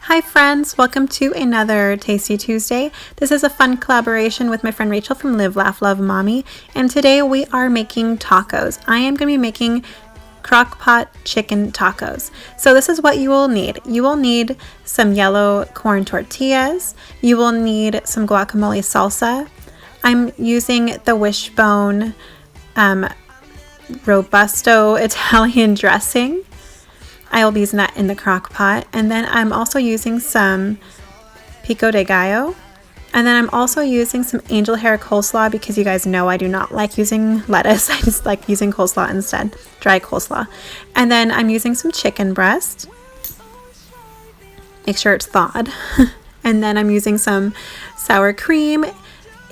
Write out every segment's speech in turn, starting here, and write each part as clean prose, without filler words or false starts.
Hi friends, welcome to another Tasty Tuesday. This is a fun collaboration with my friend Rachel from LiveLaughLoveMommy, and today we are making tacos. I am going to be making Crockpot chicken tacos. So this is what you will need. You will need some yellow corn tortillas. You will need some guacamole salsa. I'm using the Wishbone Robusto Italian dressing. I will be using that in the crock pot. And then I'm also using some pico de gallo. And then I'm also using some angel hair coleslaw because you guys know I do not like using lettuce. I just like using coleslaw instead, dry coleslaw. And then I'm using some chicken breast. Make sure it's thawed. And then I'm using some sour cream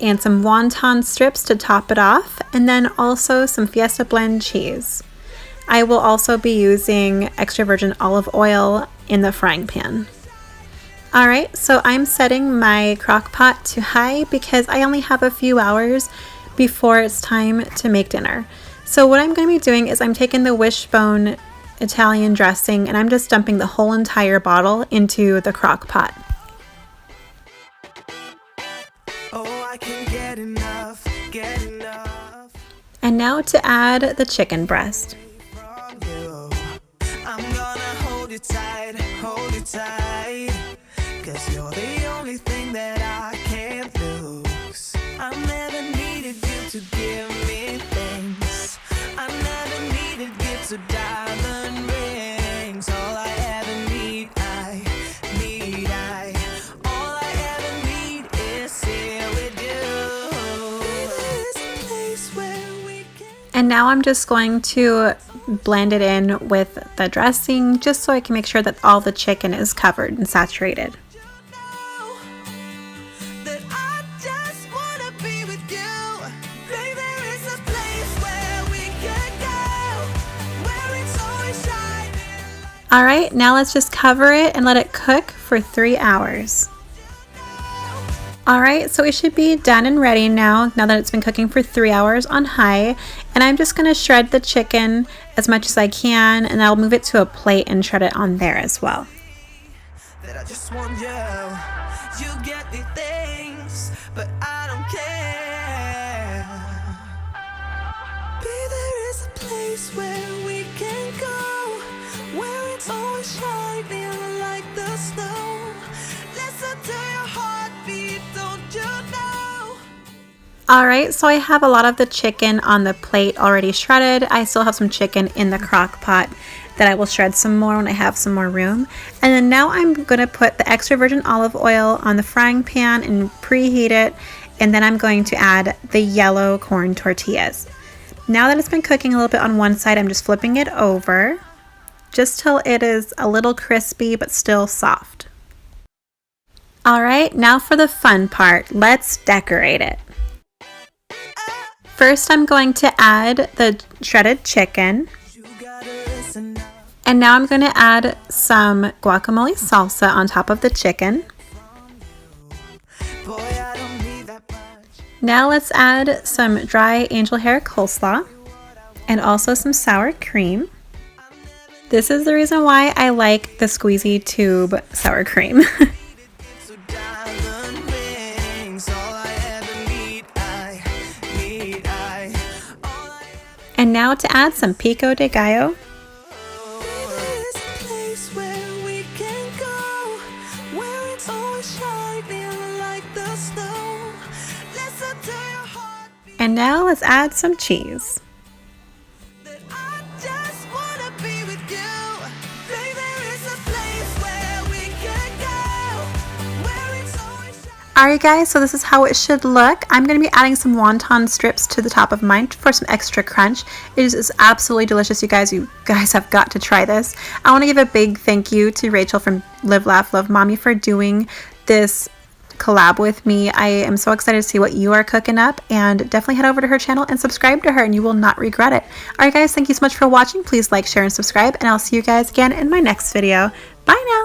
and some wonton strips to top it off. And then also some Fiesta blend cheese. I will also be using extra virgin olive oil in the frying pan. Alright, so I'm setting my crock pot to high because I only have a few hours before it's time to make dinner. So what I'm going to be doing is I'm taking the Wishbone Italian dressing and I'm just dumping the whole entire bottle into the crock pot. Oh, I can get enough. And now to add the chicken breast. Hold you tight, 'cause you're the only thing that I can't lose. I never needed you to give me things. I never needed gifts or diamond rings. All I ever need, all I ever need is here with you. And now I'm just going to blend it in with the dressing just so I can make sure that all the chicken is covered and saturated. Alright, now let's just cover it and let it cook for 3 hours. Alright, so it should be done and ready now that it's been cooking for 3 hours on high. And I'm just going to shred the chicken as much as I can, and I'll move it to a plate and shred it on there as well. That I just want you get the things, but I don't care. There is a place where we can go, where it's always shining like the snow. Listen to your heartbeat, don't you know? Alright, so I have a lot of the chicken on the plate already shredded. I still have some chicken in the crock pot that I will shred some more when I have some more room. And then now I'm going to put the extra virgin olive oil on the frying pan and preheat it. And then I'm going to add the yellow corn tortillas. Now that it's been cooking a little bit on one side, I'm just flipping it over just till it is a little crispy but still soft. Alright, now for the fun part. Let's decorate it. First, I'm going to add the shredded chicken. And now I'm going to add some guacamole salsa on top of the chicken. Now let's add some dry angel hair coleslaw and also some sour cream. This is the reason why I like the squeezy tube sour cream. And now to add some pico de gallo. And now let's add some cheese. Alright guys, so this is how it should look. I'm going to be adding some wonton strips to the top of mine for some extra crunch. It is absolutely delicious, you guys. You guys have got to try this. I want to give a big thank you to Rachel from LiveLaughLoveMommy for doing this collab with me. I am so excited to see what you are cooking up, and definitely head over to her channel and subscribe to her and you will not regret it. Alright guys, thank you so much for watching. Please like, share, and subscribe, and I'll see you guys again in my next video. Bye now!